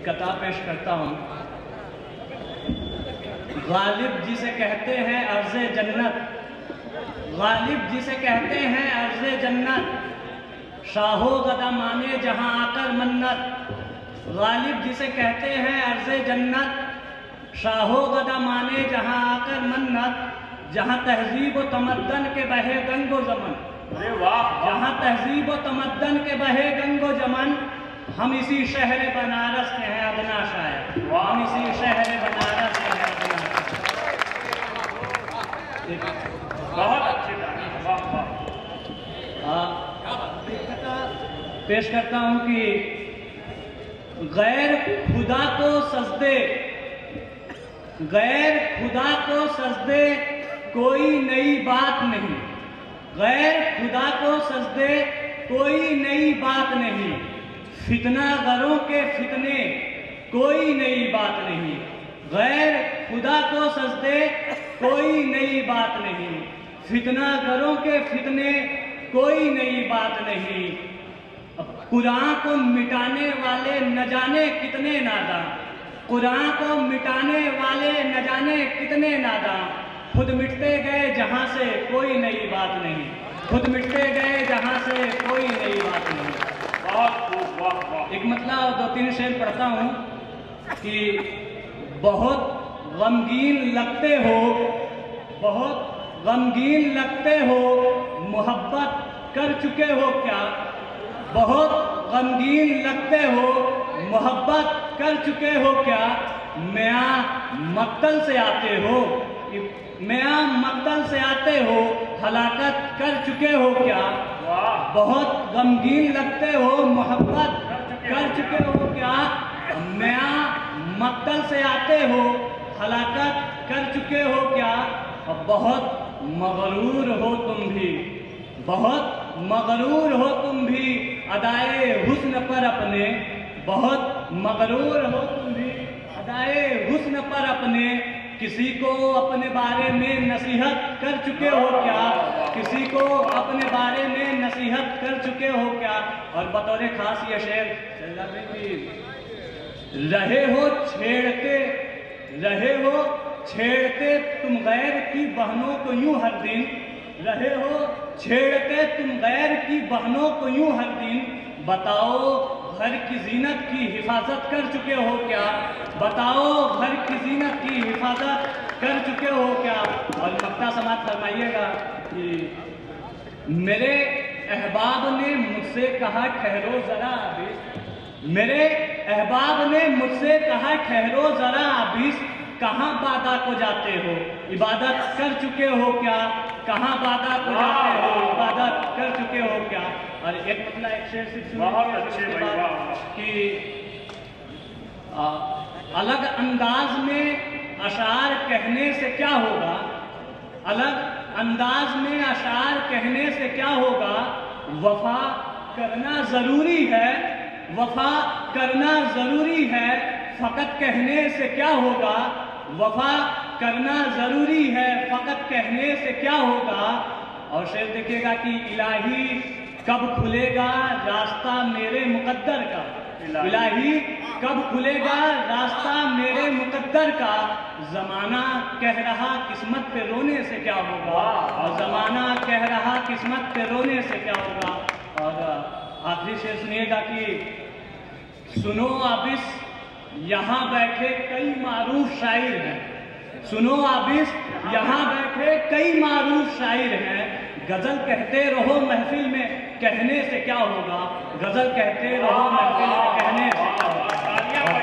कथा पेश करता हूँ। गालिब जिसे कहते हैं अर्ज़े जन्नत, गालिब जिसे कहते हैं अर्ज़े जन्नत, शाहो गदा माने जहाँ आकर मन्नत। गालिब जिसे कहते हैं अर्ज़े जन्नत, शाहो गदा माने जहाँ आकर मन्नत। जहाँ तहजीब व तमद्दन के बहे गंगो जमन, जहाँ तहजीब व तमद्दन के बहे गंगो जमन, हम इसी शहर बनारस के हैं अदना शायर, हम इसी शहर बनारस के हैं अदना शायर। बहुत अच्छी पेश करता हूँ कि गैर खुदा को सजदे, गैर खुदा को सजदे कोई नई बात नहीं, गैर खुदा को सजदे कोई नई बात नहीं। फितना गरों के फितने कोई नई बात नहीं, गैर खुदा को सजदे कोई नई बात नहीं। फितना गरों के फितने कोई नई बात नहीं। कुरान को मिटाने वाले न जाने कितने नादां, कुरान को मिटाने वाले न जाने कितने नादां। खुद मिटते गए जहाँ से कोई नई बात नहीं, खुद मिटते गए जहाँ से कोई नई बात नहीं। एक मतलब दो तीन शेर पढ़ता हूँ कि बहुत गमगीन लगते हो, बहुत गमगीन लगते हो, मोहब्बत कर चुके हो क्या। बहुत गमगीन लगते हो, मोहब्बत कर चुके हो क्या। मियां मक्तल से आते हो, मियां मक्तल से आते हो, हलाकत कर चुके हो क्या। बहुत गमगीन लगते हो, मोहब्बत कर चुके हो क्या। मियां मक्तल से आते हो, हलाकत कर चुके हो क्या। और बहुत मगरूर हो तुम भी, बहुत मगरूर हो तुम भी अदाए हुस्न पर अपने, बहुत मगरूर हो तुम भी अदाए हुस्न पर अपने। किसी को अपने बारे में नसीहत कर चुके हो क्या, किसी को अपने बारे में नसीहत कर चुके हो क्या। और बतौर खास ये शेर रहे हो छेड़ते, रहे हो छेड़ते तुम गैर की बहनों को यूं हर दिन, रहे हो छेड़ते तुम गैर की बहनों को यूं हर दिन। बताओ घर की जीनत की हिफाजत कर चुके हो क्या, बताओ घर की जीनत की हिफाजत कर चुके हो क्या। और मक्ता समाज फरमाइएगा कि मेरे अहबाब ने मुझसे कहा ठहरो जरा अभी, मेरे अहबाब ने मुझसे कहा ठहरो जरा अभी। कहाँ बादा को जाते हो, इबादत कर चुके हो क्या, कहाँ बादा को जाते हो, इबादत कर चुके हो क्या। और एक मतलब एक शेर से कि अलग अंदाज में अशार कहने से क्या होगा, अलग अंदाज में अशार कहने से क्या होगा। वफा करना जरूरी है, वफा करना जरूरी है, फकत कहने से क्या होगा। वफा करना जरूरी है, फकत कहने से क्या होगा। और शेर देखिएगा कि इलाही कब खुलेगा रास्ता मेरे मुकद्दर का, इलाही कब खुलेगा रास्ता मेरे मुकद्दर का। जमाना कह रहा किस्मत पे रोने से क्या होगा, और जमाना कह रहा किस्मत पे रोने से क्या होगा। और आखिरी शेर सुनिएगा कि सुनो आबिस यहाँ बैठे कई मारूफ शायर हैं, सुनो आबिस यहाँ बैठे कई मारूफ शायर हैं। गजल कहते रहो महफिल में कहने से क्या होगा, गजल कहते रहो महफिल में कहने से क्या होगा।